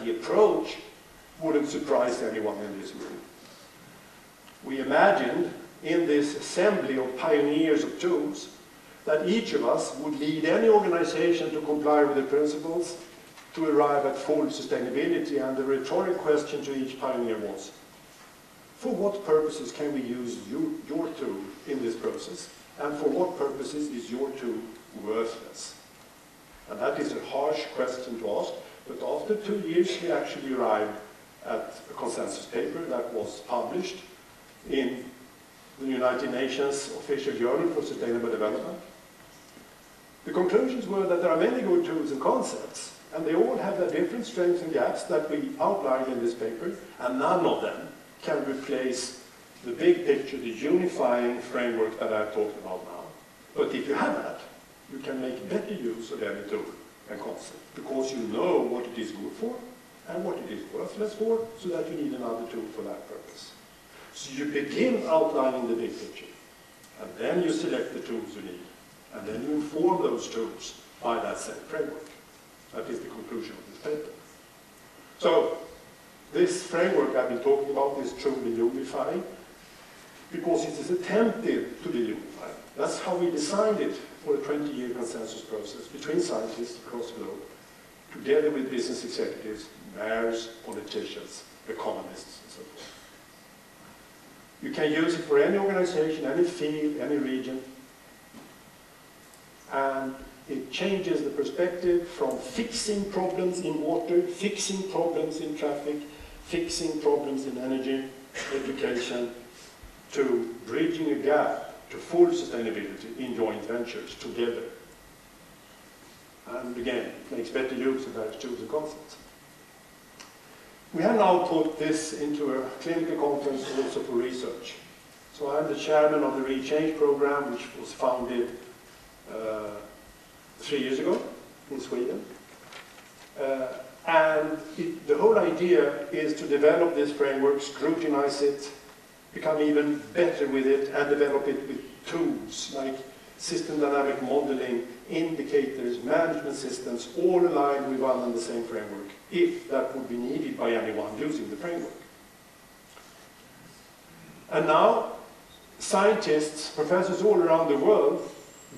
the approach wouldn't surprise anyone in this room. We imagined in this assembly of pioneers of tools that each of us would lead any organization to comply with the principles to arrive at full sustainability, and the rhetoric question to each pioneer was, for what purposes can we use your tool in this process, and for what purposes is your tool worthless? And that is a harsh question to ask, but after 2 years we actually arrived at a consensus paper that was published in the United Nations Official Journal for Sustainable Development. The conclusions were that there are many good tools and concepts, and they all have their different strengths and gaps that we outlined in this paper, and none of them can replace the big picture, the unifying framework that I've talked about now. But if you have that, you can make better use of any tool and concept, because you know what it is good for and what it is worthless for, so that you need another tool for that purpose. So you begin outlining the big picture, and then you select the tools you need, and then you inform those tools by that same framework. That is the conclusion of this paper. So, this framework I've been talking about is truly unifying, because it is attempted to be unified. That's how we designed it for a 20-year consensus process between scientists across the globe, together with business executives, mayors, politicians, economists, and so forth. You can use it for any organization, any field, any region, and it changes the perspective from fixing problems in water, fixing problems in traffic, fixing problems in energy, education, to bridging a gap to full sustainability in joint ventures together. And again, it makes better use of those tools and concepts. We have now put this into a clinical conference also for research. So I'm the chairman of the Rechange program, which was founded 3 years ago in Sweden. And the whole idea is to develop this framework, scrutinize it, become even better with it, and develop it with tools like system dynamic modeling, indicators, management systems, all aligned with one and the same framework, if that would be needed by anyone using the framework. And now, scientists, professors all around the world,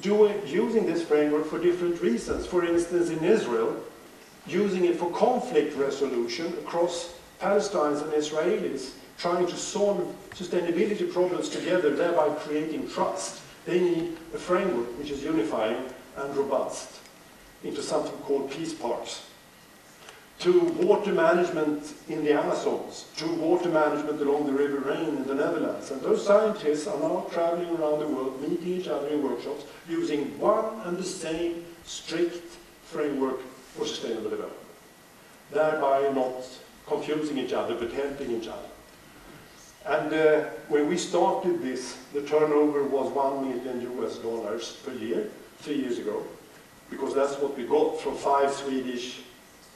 using this framework for different reasons. For instance, in Israel, using it for conflict resolution across Palestinians and Israelis, trying to solve sustainability problems together, thereby creating trust. They need a framework which is unifying and robust into something called peace parks. To water management in the Amazons, to water management along the River Rhine in the Netherlands. And those scientists are now traveling around the world, meeting each other in workshops, using one and the same strict framework for sustainable development, thereby not confusing each other, but helping each other. And when we started this, the turnover was $1 million per year, 3 years ago, because that's what we got from 5 Swedish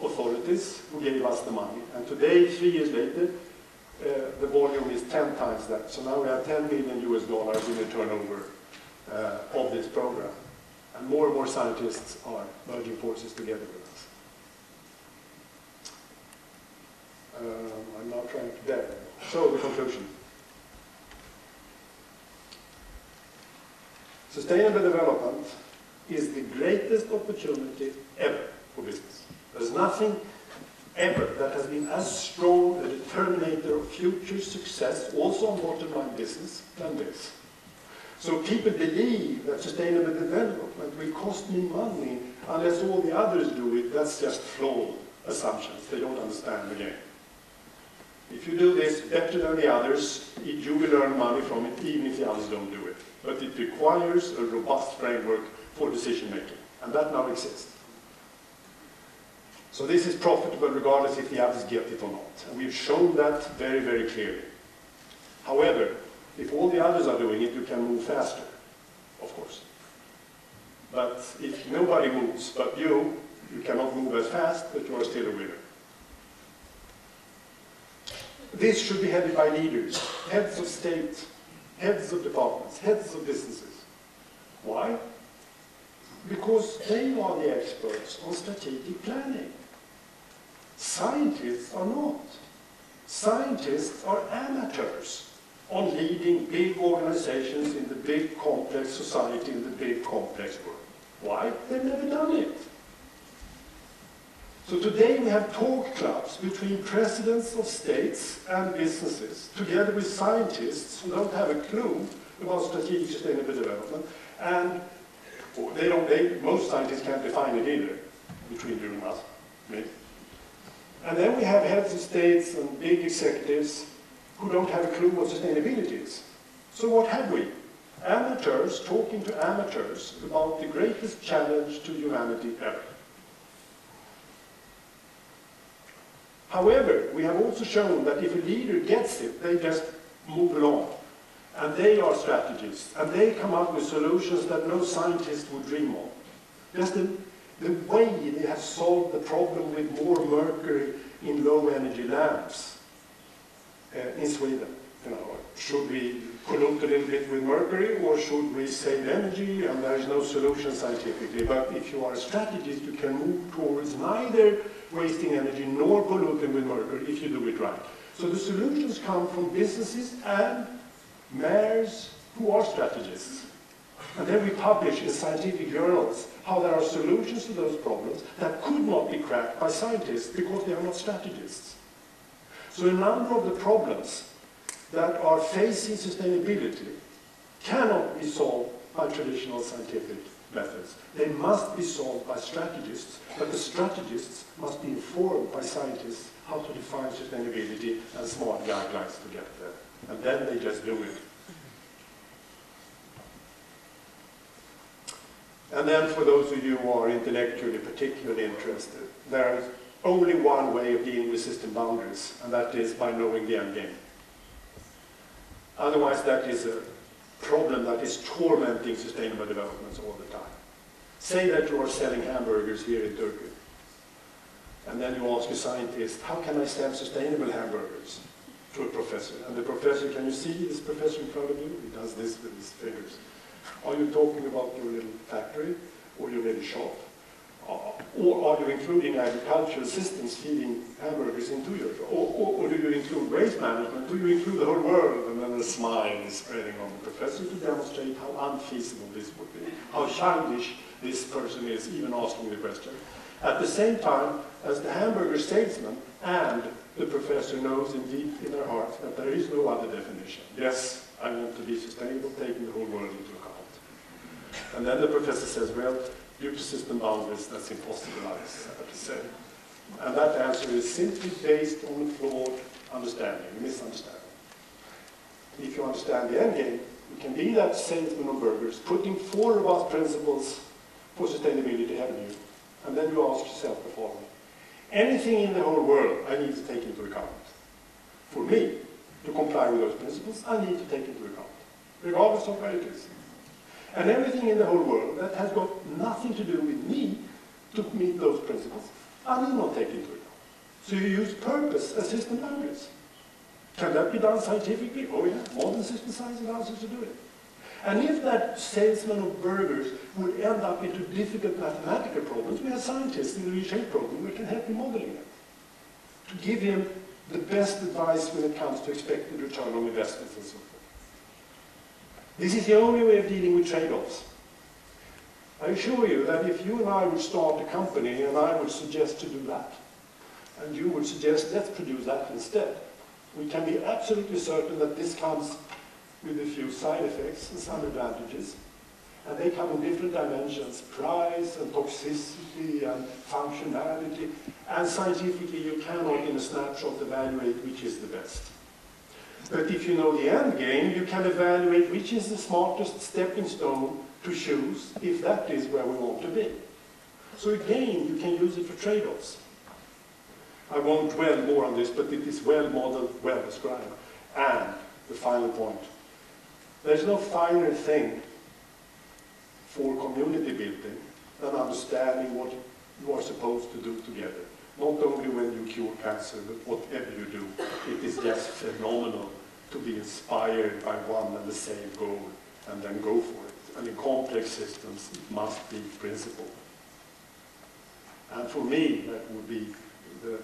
authorities who gave us the money. And today, 3 years later, the volume is 10 times that. So now we have $10 million in the turnover of this program. And more scientists are merging forces together with us. I'm now trying to there. So the conclusion. Sustainable development is the greatest opportunity ever for business. There's nothing ever that has been as strong a determinator of future success, also on bottom line business, than this. So people believe that sustainable development will cost me money unless all the others do it. That's just flawed assumptions. They don't understand the game. If you do this better than the others, you will earn money from it, even if the others don't do it. But it requires a robust framework for decision making, and that now exists. So this is profitable regardless if the others get it or not. And we've shown that very, very clearly. However, if all the others are doing it, you can move faster, of course. But if nobody moves but you cannot move as fast, but you are still a winner. This should be headed by leaders, heads of state, heads of departments, heads of businesses. Why? Because they are the experts on strategic planning. Scientists are not. Scientists are amateurs on leading big organizations in the big complex society, in the big complex world. Why? They've never done it. So today we have talk clubs between presidents of states and businesses, together with scientists who don't have a clue about strategic sustainable development, and most scientists can't define it either, between you and us, me. And then we have heads of states and big executives who don't have a clue what sustainability is. So what have we? Amateurs talking to amateurs about the greatest challenge to humanity ever. However, we have also shown that if a leader gets it, they just move along. And they are strategists, and they come up with solutions that no scientist would dream of. Just the way they have solved the problem with more mercury in low-energy lamps in Sweden. You know, should we pollute a little bit with mercury, or should we save energy? And there is no solution scientifically. But if you are a strategist, you can move towards neither wasting energy nor polluting with mercury if you do it right. So the solutions come from businesses and mayors who are strategists. And then we publish in scientific journals how there are solutions to those problems that could not be cracked by scientists because they are not strategists. So a number of the problems that are facing sustainability cannot be solved by traditional scientific methods. They must be solved by strategists, but the strategists must be informed by scientists how to define sustainability and smart guidelines to get there. And then they just do it. And then for those of you who are intellectually particularly interested, there is only one way of dealing with system boundaries, and that is by knowing the end game. Otherwise, that is a problem that is tormenting sustainable developments all the time. Say that you are selling hamburgers here in Turkey, and then you ask a scientist, how can I sell sustainable hamburgers? To a professor. And the professor, can you see this professor in front of you? He does this with his fingers. Are you talking about your little factory or your little shop? Or are you including agricultural systems feeding hamburgers into your shop? Or do you include waste management? Do you include the whole world? And then a smile is spreading on the professor to demonstrate how unfeasible this would be, how childish this person is, even asking the question. At the same time as the hamburger salesman and the professor knows in deep in their heart that there is no other definition. Yes, I want to be sustainable, taking the whole world into account. And then the professor says, well, due to system boundaries, that's impossible, I have to say. And that answer is simply based on a flawed understanding, a misunderstanding. If you understand the end game, you can be that salesman of burgers, putting 4 robust principles for sustainability ahead of you, and then you ask yourself the following. Anything in the whole world I need to take into account. For me to comply with those principles, I need to take into account, regardless of where it is. And everything in the whole world that has got nothing to do with me to meet those principles, I need not take into account. So you use purpose as system boundaries. Can that be done scientifically? Oh yeah, modern system science allows us to do it. And if that salesman of burgers would end up into difficult mathematical problems, we have scientists in the reshape program who can help him modeling it. To give him the best advice when it comes to expected return on investments and so forth. This is the only way of dealing with trade-offs. I assure you that if you and I would start a company and I would suggest to do that, and you would suggest let's produce that instead, we can be absolutely certain that this comes with a few side effects and some advantages, and they come in different dimensions, price and toxicity and functionality, and scientifically you cannot in a snapshot evaluate which is the best. But if you know the end game, you can evaluate which is the smartest stepping stone to choose if that is where we want to be. So again, you can use it for trade-offs. I won't dwell more on this, but it is well modeled, well described. And the final point. There's no finer thing for community building than understanding what you are supposed to do together. Not only when you cure cancer, but whatever you do. It is just phenomenal to be inspired by one and the same goal and then go for it. And in complex systems, it must be principled. And for me, that would be the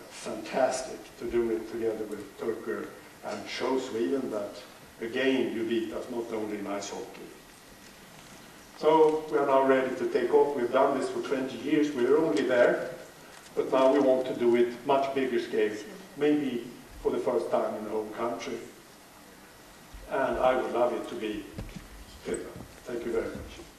fantastic to do it together with Turku, and show Sweden that, again, you beat us not only in ice hockey. So we are now ready to take off. We've done this for 20 years. We're only there, but now we want to do it much bigger scale, maybe for the first time in the home country. And I would love it to be Finland. Thank you very much.